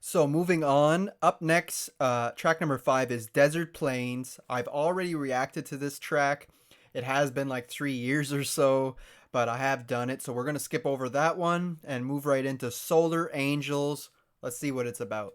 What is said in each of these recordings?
So moving on, up next, track number 5 is Desert Plains. I've already reacted to this track. It has been like 3 years or so, but I have done it. So we're gonna skip over that one and move right into Solar Angels. Let's see what it's about.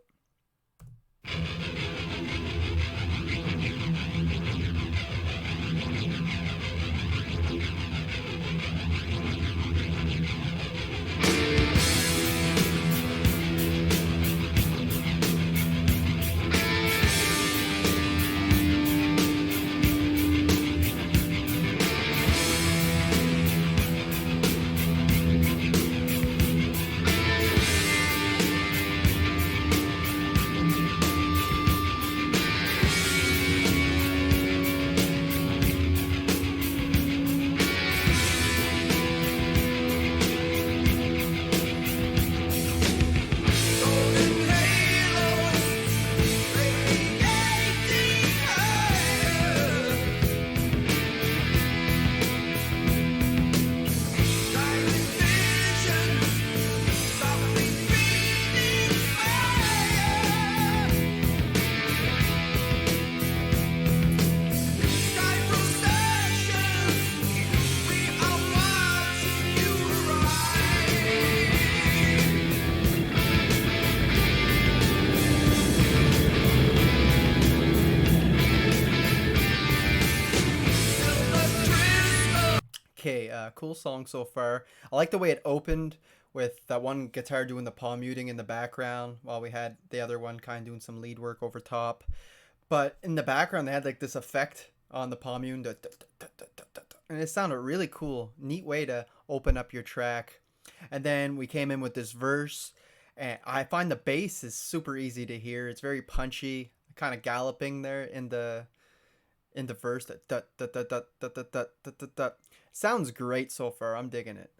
Okay, cool song so far. I like the way it opened with that one guitar doing the palm muting in the background while we had the other one kind of doing some lead work over top. But in the background, they had like this effect on the palm muting, and it sounded really cool. Neat way to open up your track. And then we came in with this verse, and I find the bass is super easy to hear. It's very punchy, kind of galloping there in the verse. That sounds great so far. I'm digging it.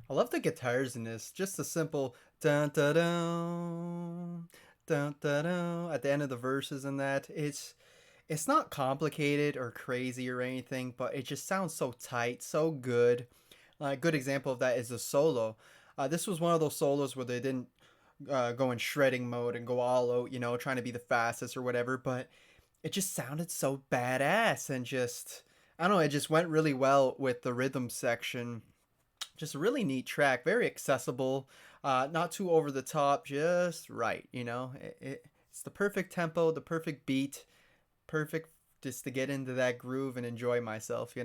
I love the guitars in this. Just a simple dun dun dun dun dun dun at the end of the verses and that. It's not complicated or crazy or anything, but it just sounds so tight, so good. A good example of that is the solo. This was one of those solos where they didn't go in shredding mode and go all out, trying to be the fastest or whatever, but it just sounded so badass and just, I don't know, it just went really well with the rhythm section. Just a really neat track, very accessible, not too over the top, just right. It's the perfect tempo, the perfect beat, perfect just to get into that groove and enjoy myself.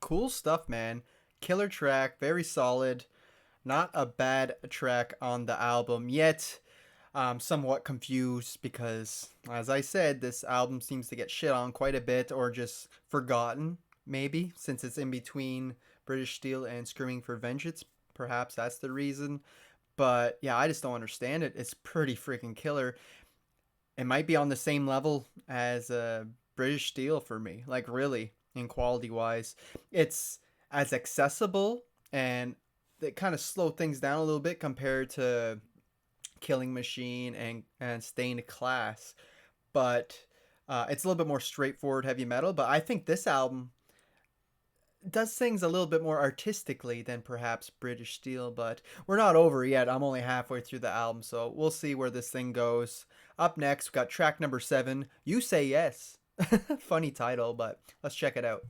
Cool stuff, man. Killer track, very solid. Not a bad track on the album, yet I'm somewhat confused because, as I said, this album seems to get shit on quite a bit or just forgotten, maybe, since it's in between British Steel and Screaming for Vengeance. Perhaps that's the reason. But yeah, I just don't understand it. It's pretty freaking killer. It might be on the same level as British Steel for me, like really, in quality wise. It's as accessible and they kind of slow things down a little bit compared to Killing Machine and Stained Class, but it's a little bit more straightforward heavy metal. But I think this album does things a little bit more artistically than perhaps British Steel. But we're not over yet. I'm only halfway through the album, so we'll see where this thing goes. Up next, we got track number 7, You Say Yes. Funny title, but let's check it out.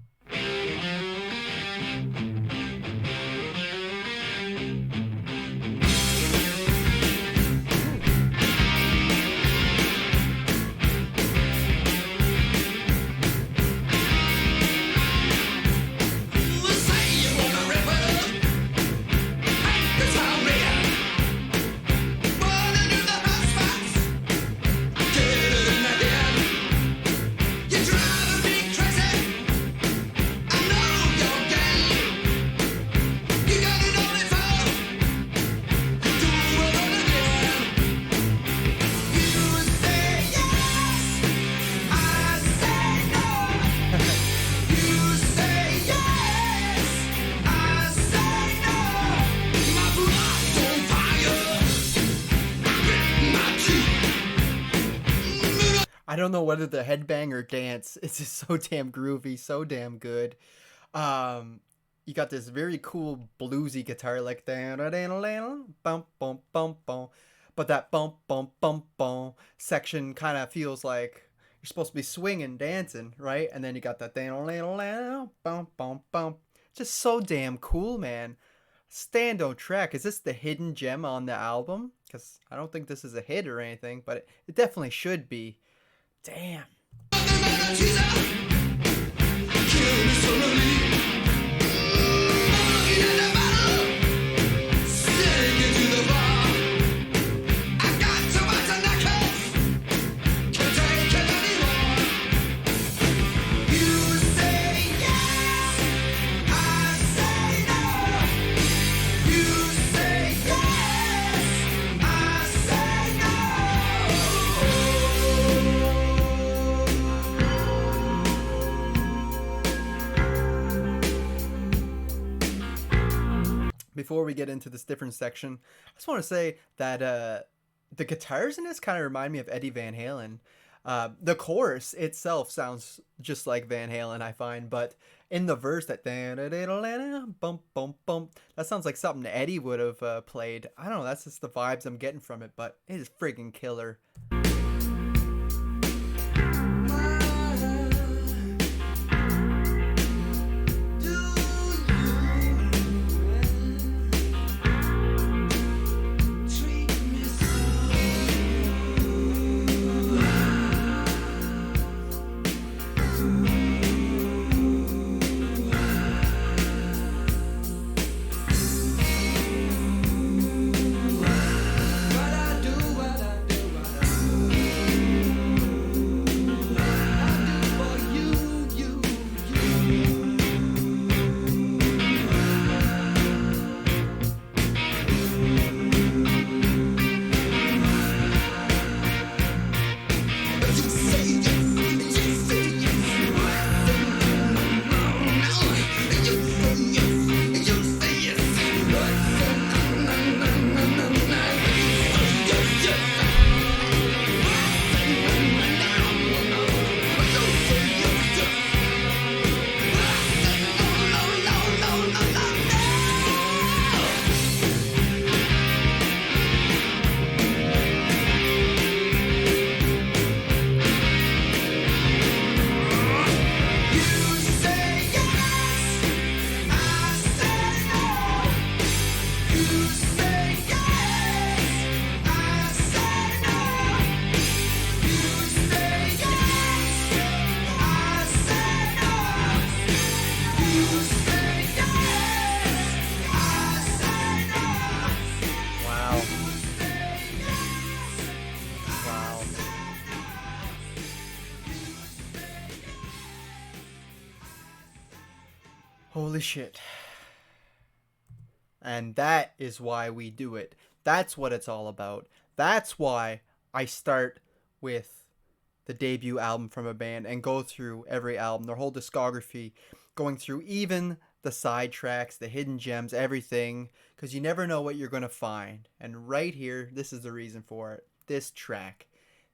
I don't know whether the headbang or dance. It's just so damn groovy, so damn good. You got this very cool bluesy guitar like bum bum bum bum, but that bum bum bum bum section kind of feels like you're supposed to be swinging, dancing, right? And then you got that bum bum bum. Just so damn cool, man. Standout track. Is this the hidden gem on the album? Because I don't think this is a hit or anything, but it definitely should be. Damn. Before we get into this different section, I just want to say that the guitars in this kind of remind me of Eddie Van Halen. The chorus itself sounds just like Van Halen, I find, but in the verse, that bump bump bump, that sounds like something Eddie would have played. I don't know, that's just the vibes I'm getting from it, but it is friggin' killer. Holy shit. And that is why we do it. That's what it's all about. That's why I start with the debut album from a band and go through every album, their whole discography, going through even the side tracks, the hidden gems, everything, because you never know what you're going to find. And right here, this is the reason for it. This track.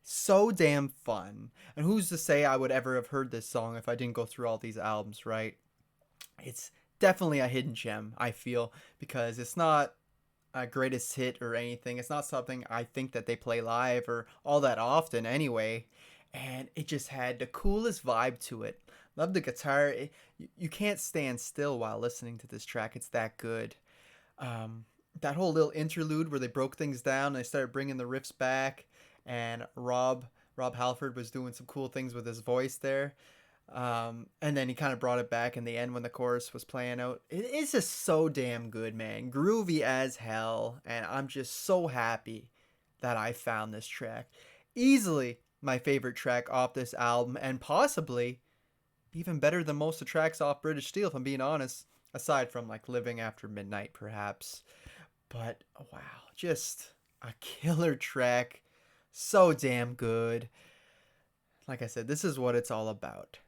So damn fun. And who's to say I would ever have heard this song if I didn't go through all these albums, right? It's definitely a hidden gem, I feel, because it's not a greatest hit or anything. It's not something I think that they play live or all that often anyway. And it just had the coolest vibe to it. Love the guitar. You can't stand still while listening to this track. It's that good. Um, that whole little interlude where they broke things down and they started bringing the riffs back, and Rob Halford was doing some cool things with his voice there. And then he kind of brought it back in the end when the chorus was playing out. It is just so damn good, man. Groovy as hell. And I'm just so happy that I found this track. Easily my favorite track off this album, and possibly even better than most of the tracks off British Steel, if I'm being honest. Aside from like Living After Midnight, perhaps. But wow, just a killer track. So damn good. Like I said, this is what it's all about.